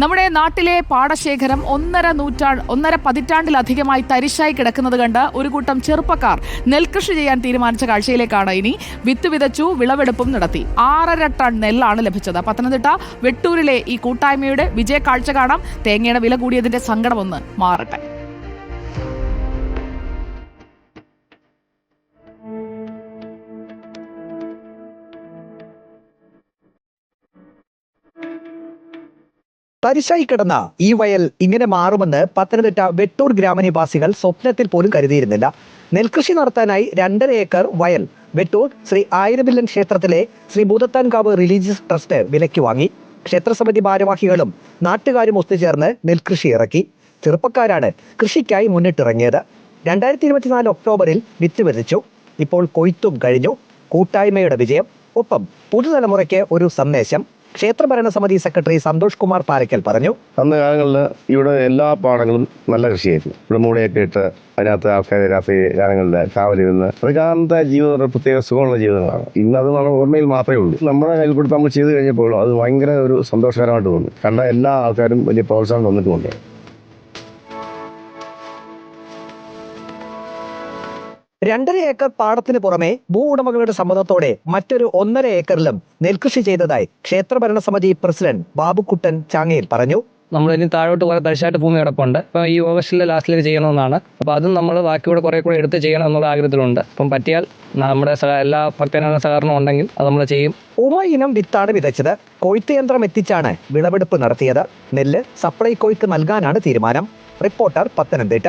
നമ്മുടെ നാട്ടിലെ പാടശേഖരം ഒന്നര പതിറ്റാണ്ടിലധികമായി തരിശായി കിടക്കുന്നത് കണ്ട് ഒരു കൂട്ടം ചെറുപ്പക്കാർ നെൽകൃഷി ചെയ്യാൻ തീരുമാനിച്ച കാഴ്ചയിലേക്കാണ് ഇനി. വിത്ത് വിതച്ചു, വിളവെടുപ്പും നടത്തി. 6.5 ടൺ നെല്ലാണ് ലഭിച്ചത്. പത്തനംതിട്ട വെട്ടൂരിലെ ഈ കൂട്ടായ്മയുടെ വിജയ കാഴ്ച കാണാം. തേങ്ങയുടെ വില കൂടിയതിന്റെ സങ്കടമൊന്ന് മാറട്ടെ. തരിശായി കിടന്ന ഈ വയൽ ഇങ്ങനെ മാറുമെന്ന് പത്തനംതിട്ട വെട്ടൂർ ഗ്രാമനിവാസികൾ സ്വപ്നത്തിൽ പോലും കരുതിയിരുന്നില്ല. നെൽകൃഷി നടത്താനായി 2.5 ഏക്കർ വയൽ വെട്ടൂർ ശ്രീ ആയിരവില്ലൻ ക്ഷേത്രത്തിലെ ശ്രീ ഭൂതത്താൻകാവ് റിലീജിയസ് ട്രസ്റ്റ് വിലയ്ക്ക് വാങ്ങി. ക്ഷേത്രസമിതി ഭാരവാഹികളും നാട്ടുകാരും ഒത്തുചേർന്ന് നെൽകൃഷി ഇറക്കി. ചെറുപ്പക്കാരാണ് കൃഷിക്കായി മുന്നിട്ടിറങ്ങിയത്. 2024 ഒക്ടോബറിൽ വിത്ത് വിതച്ചു. ഇപ്പോൾ കൊയ്ത്തും കഴിഞ്ഞു. കൂട്ടായ്മയുടെ വിജയം, ഒപ്പം പുതുതലമുറയ്ക്ക് ഒരു സന്ദേശം. ക്ഷേത്ര ഭരണസമിതി സെക്രട്ടറി സന്തോഷ് കുമാർ പാരക്കൽ പറഞ്ഞു. അന്ന് കാലങ്ങളിൽ ഇവിടെ എല്ലാ പാടങ്ങളും നല്ല കൃഷിയായിരുന്നു. ഇവിടെ മൂടയൊക്കെ ഇട്ട് അതിനകത്ത് ആൾക്കാർ രാത്രി കാലങ്ങളിൽ കാവലിരുന്ന് പ്രകാരത്തെ ജീവിതം ഒരു പ്രത്യേക സുഖമുള്ള ജീവിതങ്ങളാണ്. ഇന്ന് അത് നമ്മുടെ ഓർമ്മയിൽ മാത്രമേ ഉള്ളൂ. നമ്മുടെ കയ്യിൽ കൊടുത്ത് നമ്മൾ ചെയ്ത് കഴിഞ്ഞപ്പോൾ അത് ഭയങ്കര ഒരു സന്തോഷകരമായിട്ട് തോന്നി. കണ്ട എല്ലാ ആൾക്കാരും വലിയ പ്രോത്സാഹനം തന്നിട്ടുമുണ്ട്. 2.5 ഏക്കർ പാടത്തിന് പുറമെ ഭൂ ഉടമകളുടെ സമ്മതത്തോടെ മറ്റൊരു 1.5 ഏക്കറിലും നെൽകൃഷി ചെയ്തതായി ക്ഷേത്ര ഭരണസമിതി പ്രസിഡന്റ് ബാബുക്കുട്ടൻ ചാങ്ങയിൽ പറഞ്ഞു. നമ്മളിനി താഴോട്ട് കുറെ തരിശായിട്ട് ഭൂമി കിടപ്പുണ്ട്. അപ്പോൾ ഈ ഓഗസ്റ്റിലെ ലാസ്റ്റിലേക്ക് ചെയ്യണമെന്നാണ്. അപ്പോൾ അതും നമ്മൾ ബാക്കിയൂടെ കുറേ കൂടെ എടുത്ത് ചെയ്യണം എന്നുള്ള ആഗ്രഹത്തിലുണ്ട്. അപ്പം പറ്റിയാൽ നമ്മുടെ എല്ലാ ഭക്തജന സഹകരണം ഉണ്ടെങ്കിൽ അത് നമ്മൾ ചെയ്യും. ഇനം വിത്താണ് വിതച്ചത്. കൊയ്ത്ത് യന്ത്രം എത്തിച്ചാണ് വിളവെടുപ്പ് നടത്തിയത്. നെല്ല് സപ്ലൈകോയ്ക്ക് നൽകാനാണ് തീരുമാനം. റിപ്പോർട്ടർ, പത്തനംതിട്ട.